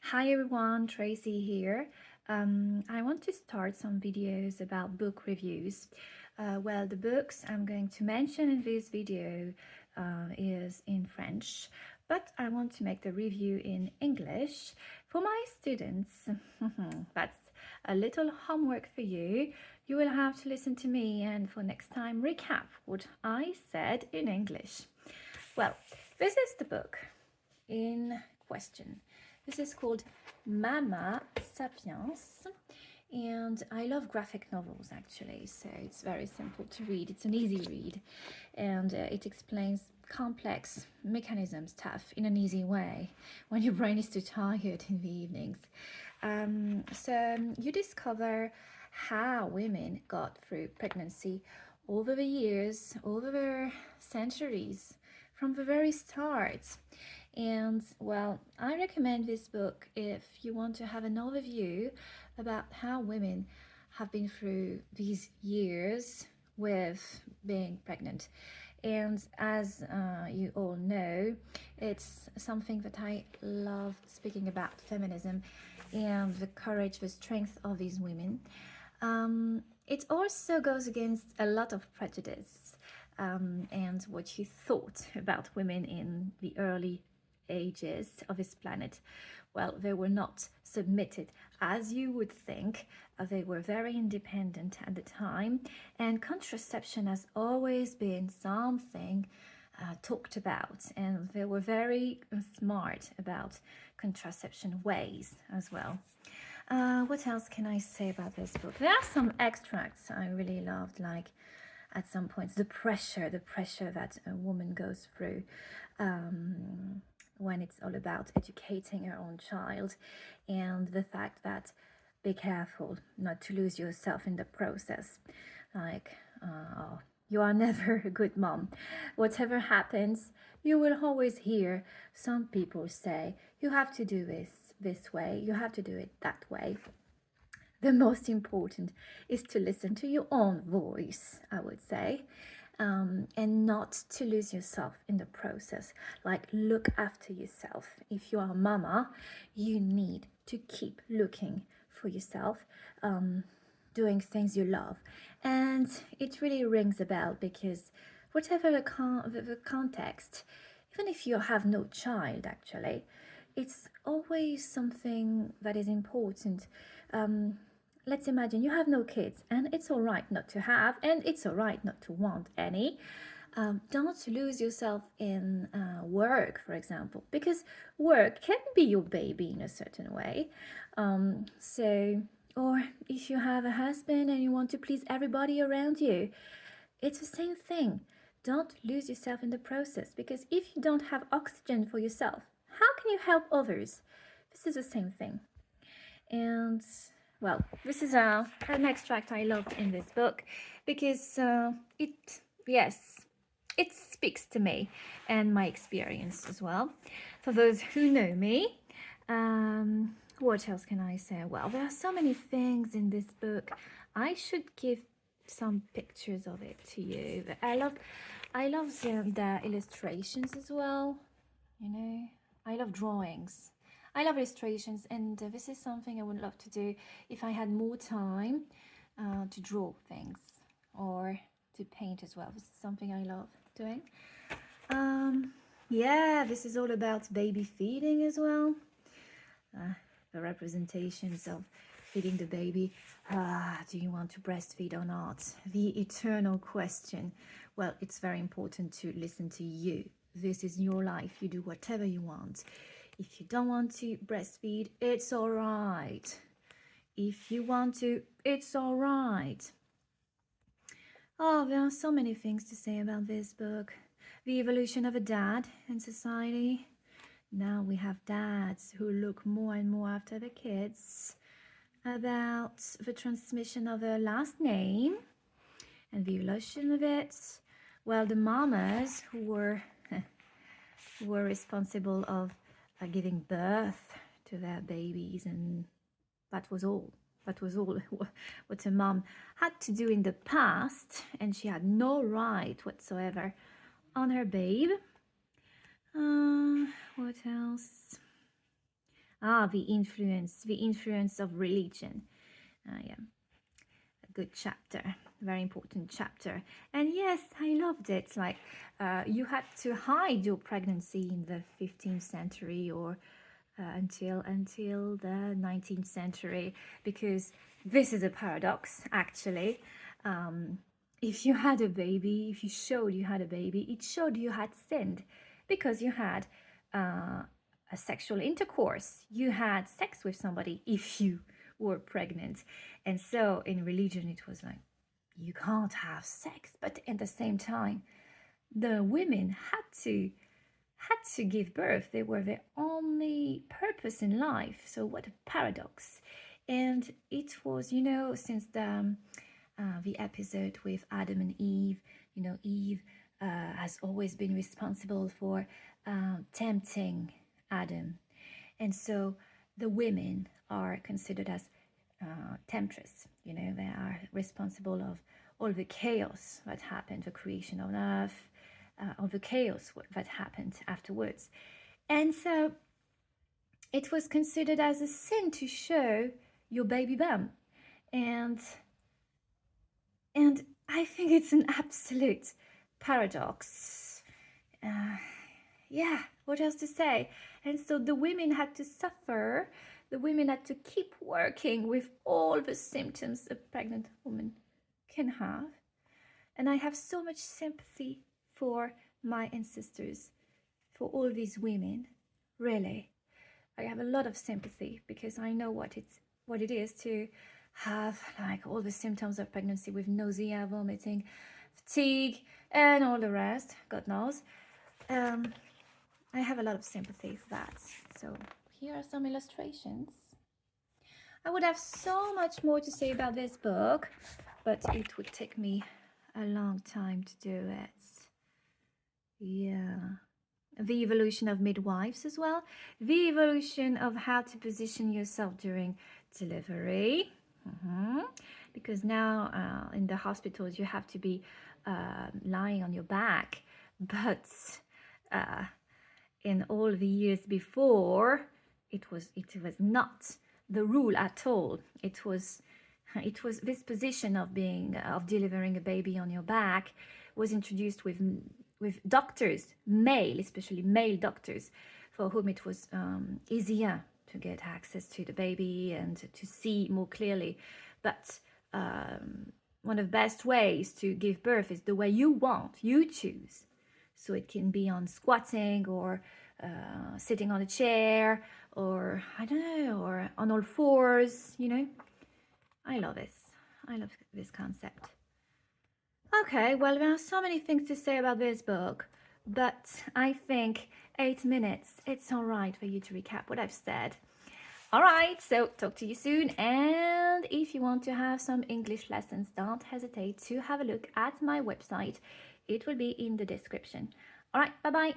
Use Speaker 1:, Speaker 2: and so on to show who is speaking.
Speaker 1: Hi everyone, Tracy here. I want to start some videos about book reviews. The books I'm going to mention in this video is in French, but I want to make the review in English for my students. That's a little homework for you. You will have to listen to me and for next time recap what I said in English. Well, this is the book in question. This is called Mama Sapiens, and I love graphic novels actually, so it's very simple to read. It's an easy read, and it explains complex mechanism stuff in an easy way when your brain is too tired in the evenings. So you discover how women got through pregnancy over the years, over the centuries, from the very start. And I recommend this book if you want to have an overview about how women have been through these years with being pregnant. And as you all know, it's something that I love speaking about, feminism and the courage, the strength of these women. It also goes against a lot of prejudice and what you thought about women in the early ages of this planet. Well, they were not submitted as you would think. They were very independent at the time, and contraception has always been something talked about, and they were very smart about contraception ways as well. What else can I say about this book? There are some extracts I really loved, like at some points the pressure that a woman goes through when it's all about educating her own child, and the fact that be careful not to lose yourself in the process. Like, you are never a good mom. Whatever happens, you will always hear some people say, you have to do this way, you have to do it that way. The most important is to listen to your own voice, I would say, and not to lose yourself in the process. Like, look after yourself. If you are a mama, you need to keep looking for yourself, doing things you love. And it really rings a bell because whatever the context, even if you have no child actually, it's always something that is important. Let's imagine you have no kids, and it's all right not to have, and it's all right not to want any. Don't lose yourself in work, for example, because work can be your baby in a certain way. Or if you have a husband and you want to please everybody around you, it's the same thing. Don't lose yourself in the process, because if you don't have oxygen for yourself, how can you help others? This is the same thing. And this is an extract I loved in this book because it speaks to me and my experience as well. For those who know me, what else can I say? Well, there are so many things in this book. I should give some pictures of it to you. But I love the illustrations as well. You know, I love drawings. I love illustrations, and this is something I would love to do if I had more time to draw things or to paint as well. This is something I love doing. This is all about baby feeding as well. The representations of feeding the baby. Do you want to breastfeed or not? The eternal question. Well, it's very important to listen to you. This is your life. You do whatever you want. If you don't want to breastfeed, it's all right. If you want to, it's all right. Oh, there are so many things to say about this book. The evolution of a dad in society. Now we have dads who look more and more after the kids. About the transmission of a last name and the evolution of it. Well, the mamas who were responsible of giving birth to their babies, and that was all what a mom had to do in the past, and she had no right whatsoever on her babe. What else? The influence of religion. Yeah, a good chapter, very important chapter. And yes, I loved it. Like, you had to hide your pregnancy in the 15th century or until the 19th century, because this is a paradox, actually. If you had a baby, if you showed you had a baby, it showed you had sinned, because you had a sexual intercourse. You had sex with somebody if you were pregnant. And so in religion, it was like, you can't have sex. But at the same time, the women had to give birth. They were their only purpose in life. So what a paradox. And it was, you know, since the episode with Adam and Eve, you know, Eve has always been responsible for tempting Adam. And so the women are considered as temptress. You know, they are responsible of all the chaos that happened, the creation of earth, of the chaos that happened afterwards. And so it was considered as a sin to show your baby bum. And I think it's an absolute paradox. Yeah, what else to say? And so the women had to suffer. The women had to keep working with all the symptoms a pregnant woman can have. And I have so much sympathy for my ancestors, for all these women. Really, I have a lot of sympathy, because I know what it is to have like all the symptoms of pregnancy with nausea, vomiting, fatigue, and all the rest, God knows. I have a lot of sympathy for that. So here are some illustrations. I would have so much more to say about this book, but it would take me a long time to do it. Yeah. The evolution of midwives as well. The evolution of how to position yourself during delivery. Because now in the hospitals you have to be lying on your back, but in all the years before, it was not the rule at all. It was this position of delivering a baby on your back was introduced with doctors, especially male doctors, for whom it was easier to get access to the baby and to see more clearly. But one of the best ways to give birth is the way you want, you choose. So it can be on squatting or sitting on a chair, or I don't know, or on all fours, you know. I love this. I love this concept. Okay, well, there are so many things to say about this book, but I think 8 minutes, it's all right for you to recap what I've said. All right, so talk to you soon. And if you want to have some English lessons, don't hesitate to have a look at my website. It will be in the description. All right, bye-bye.